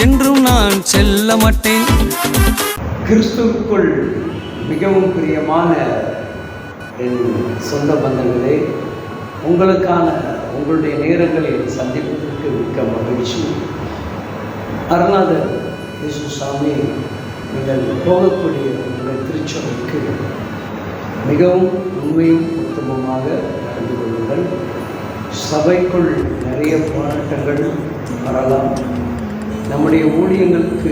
என்றும் நான் செல்ல மாட்டேன். கிறிஸ்துவுக்குள் மிகவும் பிரியமான என் சொந்த பந்தங்களே, உங்களுடைய நேரங்களில் சந்திப்பதற்கு மிக்க மகிழ்ச்சி. அருணாதர் இயேசுசாமி, நீங்கள் போகக்கூடிய உங்கள் திருச்சபைக்கு மிகவும் உண்மையும் உத்தமமாக நடந்து கொள்ளுங்கள். சபைக்குள் நிறைய போராட்டங்கள் வரலாம். நம்முடைய ஊழியங்களுக்கு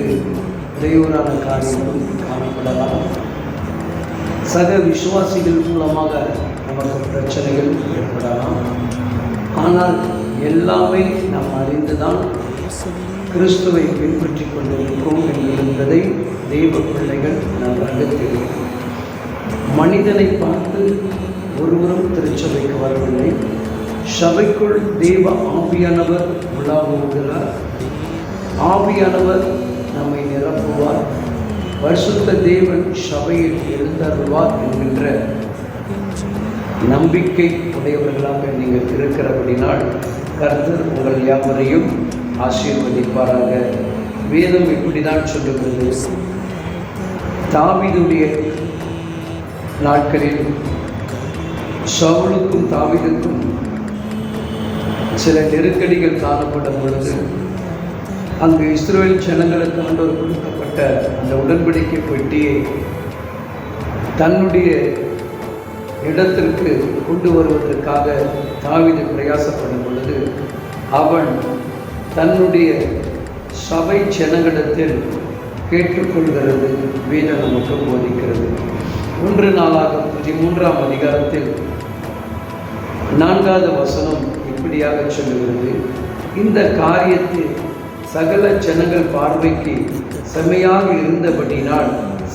இடையூறான காரியங்களும் காணப்படலாம். சக விசுவாசிகள் மூலமாக நமக்கு பிரச்சனைகள் ஏற்படலாம். ஆனால் எல்லாமே நாம் அறிந்துதான் கிறிஸ்துவை பின்பற்றி கொண்டிருக்கிறோம் என்பதை தெய்வ பிள்ளைகள் நன்றாக தெரியும். மனிதனை பார்த்து ஒருவரும் திருச்சபைக்கு வரவில்லை. சபைக்குள் தெய்வ ஆவியானவர் உலாவுகிறார். ஆவியானவர் நம்மை நிரப்புவார். பரிசுத்த தேவன் சபையில் எழுந்தருள்வார் என்கின்ற நம்பிக்கை உடையவர்களாக நீங்கள் இருக்கிறபடினால் கர்த்தர் உங்கள் யாவரையும் ஆசீர்வதிப்பாராக. வேதம் இப்படிதான் சொல்லுகிறது. தாவீதுடைய நாட்களில் சவுலுக்கும் தாவீதுக்கும் சில நெருக்கடிகள் காணப்படும் பொழுது அங்கு இஸ்ரவேல் ஜனங்களுக்கு ஆண்டவர் கொடுக்கப்பட்ட அந்த உடன்படிக்கை பெட்டியை தன்னுடைய இடத்திற்கு கொண்டு வருவதற்காக தாவீது பிரயாசப்படும் பொழுது அவன் தன்னுடைய சபை ஜனங்களிடத்தில் கேட்டுக்கொள்கிறது வேதம் நமக்கு போதிக்கிறது. 1 நாளாகமம் 13ஆம் அதிகாரத்தில் 4வது வசனம் இப்படியாக சொல்லுகிறது. இந்த காரியத்தில் சகல ஜனங்கள் பார்வைக்கு செம்மையாக இருந்தபடினால்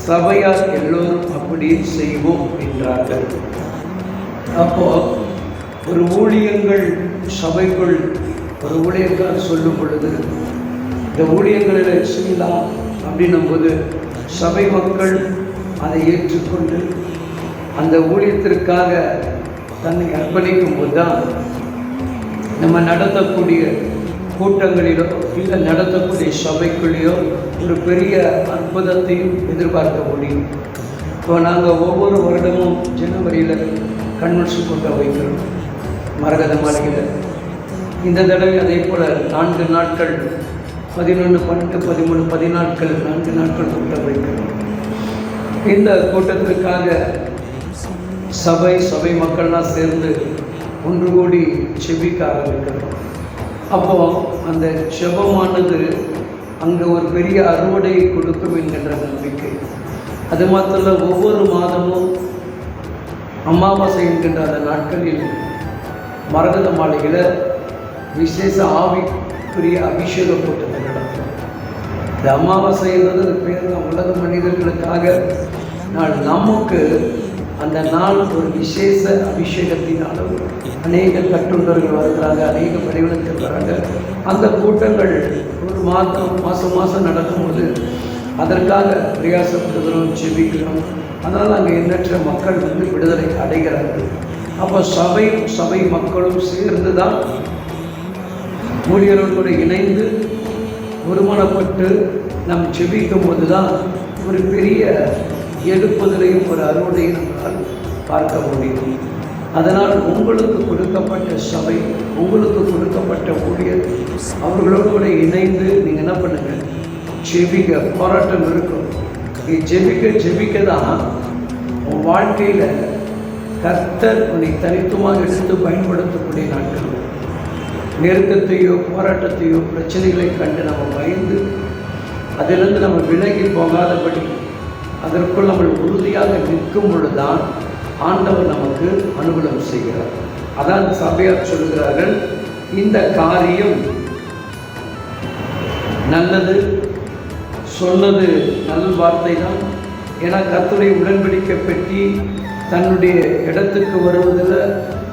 சபையார் எல்லோரும் அப்படியே செய்வோம் என்றார்கள். அப்போ ஒரு ஊழியங்கள் சபைக்குள் ஒரு ஊழியக்கார் சொல்லும் பொழுது இந்த ஊழியங்களில் செய்யலாம் அப்படின்னும் போது சபை மக்கள் அதை ஏற்றுக்கொண்டு அந்த ஊழியத்திற்காக தன்னை அர்ப்பணிக்கும் போது தான் நம்ம நடத்தக்கூடிய கூட்டங்களிலோ இல்லை நடத்தக்கூடிய சபைக்குள்ளேயோ ஒரு பெரிய அற்புதத்தையும் எதிர்பார்க்க முடியும். இப்போ நாங்கள் ஒவ்வொரு வருடமும் ஜனவரியில் கன்வென்ஷன் கூட்டம் வைக்கிறோம் மரகத மாளிகையில். இந்த தடவை அதே போல் 4 நாட்கள் 11, 12, 13, 14 4 நாட்கள் கூட்டம் வைக்கிறோம். இந்த கூட்டத்திற்காக சபை மக்கள்லாம் சேர்ந்து ஒன்று கூடி செபிக்க ஆரம்பிக்கிறோம். அப்போது அந்த செபமானது அங்கே ஒரு பெரிய அறுவடையை கொடுக்கும் என்கின்ற நம்பிக்கை. அது மாத்திரம் ஒவ்வொரு மாதமும் அமாவாசை என்கின்ற அந்த நாட்களில் மரகத மாளிகையில் விசேஷ ஆவிக்குரிய அபிஷேக கூட்டத்தை நடத்தும். இந்த அமாவாசை என்பது பேர் உலக மனிதர்களுக்காக நாள். நமக்கு அந்த நாள் ஒரு விசேஷ அபிஷேகத்தினாலும் அநேக கட்டுண்டர்கள் வருகிறாங்க, அநேக பரிவனத்தில் வராங்க. அந்த கூட்டங்கள் ஒரு மாதம் நடக்கும்போது அதற்காக பிரயாசப்படுகிறோம், செபிக்கிறோம். அதனால் அங்கே எண்ணற்ற மக்கள் விடுதலை அடைகிறார்கள். அப்போ சபை மக்களும் சேர்ந்து தான் ஊழியர்களோடு இணைந்து ஒருமனப்பட்டு நாம் செபிக்கும் போது தான் ஒரு பெரிய எடுப்பதிலையும் ஒரு அறுவடையை நம்மால் பார்க்க முடியும். அதனால் உங்களுக்கு கொடுக்கப்பட்ட சபை, உங்களுக்கு கொடுக்கப்பட்ட ஊழியர், அவர்களோடு கூட இணைந்து நீங்கள் என்ன பண்ணுங்கள், ஜெபிக்க. போராட்டம் இருக்கும். ஜெபிக்க தான் உன் வாழ்க்கையில் கர்த்தர் உன்னை தனித்துவமாக எடுத்து பயன்படுத்தக்கூடிய நாட்கள். நெருக்கத்தையோ போராட்டத்தையோ பிரச்சனைகளை கண்டு நம்ம பயந்து அதிலிருந்து நம்ம விலகி போகாதபடி அதற்குள் நம்ம உறுதியாக நிற்கும் பொழுதுதான் ஆண்டவர் நமக்கு அனுகூலம் செய்கிறார். அதான் சபையார் சொல்கிறார்கள், இந்த காரியம் நல்லது, சொன்னது நல்ல வார்த்தை தான். ஏன்னா கர்த்தருடைய உடன்படிக்கை பெட்டி தன்னுடைய இடத்துக்கு வருவதில்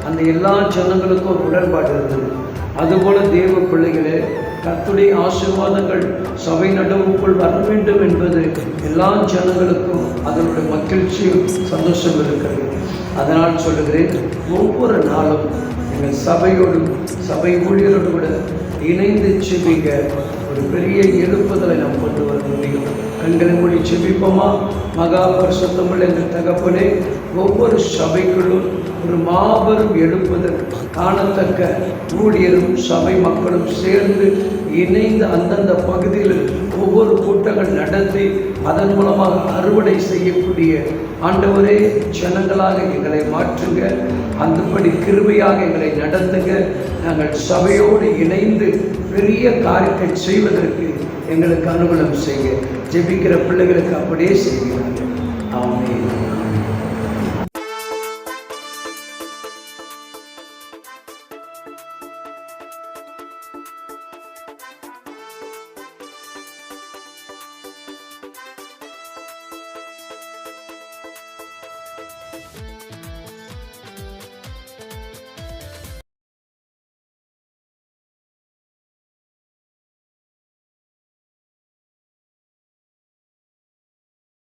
அந்த எல்லா ஜனங்களுக்கும் ஒரு உடன்பாடு இருந்தது. அதுபோல தேவ பிள்ளைகளே, கர்த்தருடைய ஆசீர்வாதங்கள் சபை நடுவுக்குள் வர வேண்டும் என்பது எல்லா ஜனங்களுக்கும் அதனுடைய மகிழ்ச்சியும் சந்தோஷம் இருக்கிறது. அதனால் சொல்லுகிறேன், ஒவ்வொரு நாளும் எங்கள் சபையோடும் சபை ஊழியரோடு கூட இணைந்து செபிக்க ஒரு பெரிய எழுப்புதலை நாம் கொண்டு வர முடியும். கண்களை மூடி செபிப்போமா? மகா பரிசுத்தமுள்ள எங்கள் தகப்பனே, ஒவ்வொரு சபைக்குள்ளும் ஒரு மாபெரும் எழுப்புதல் காணத்தக்க ஊழியரும் சபை மக்களும் சேர்ந்து இணைந்து அந்தந்த பகுதியில் ஒவ்வொரு கூட்டங்கள் நடத்தி அதன் மூலமாக அறுவடை செய்யக்கூடிய ஆண்டவரே ஜனங்களாக எங்களை மாற்றுங்க. அந்தபடி கிருபையாக எங்களை நடத்துங்க. நாங்கள் சபையோடு இணைந்து பெரிய காரியத்தை செய்வதற்கு எங்களுக்கு அனுகூலம் செய்ய ஜெபிக்கிற பிள்ளைகளுக்கு அப்படியே செய்கிறார்கள். ஆமென்.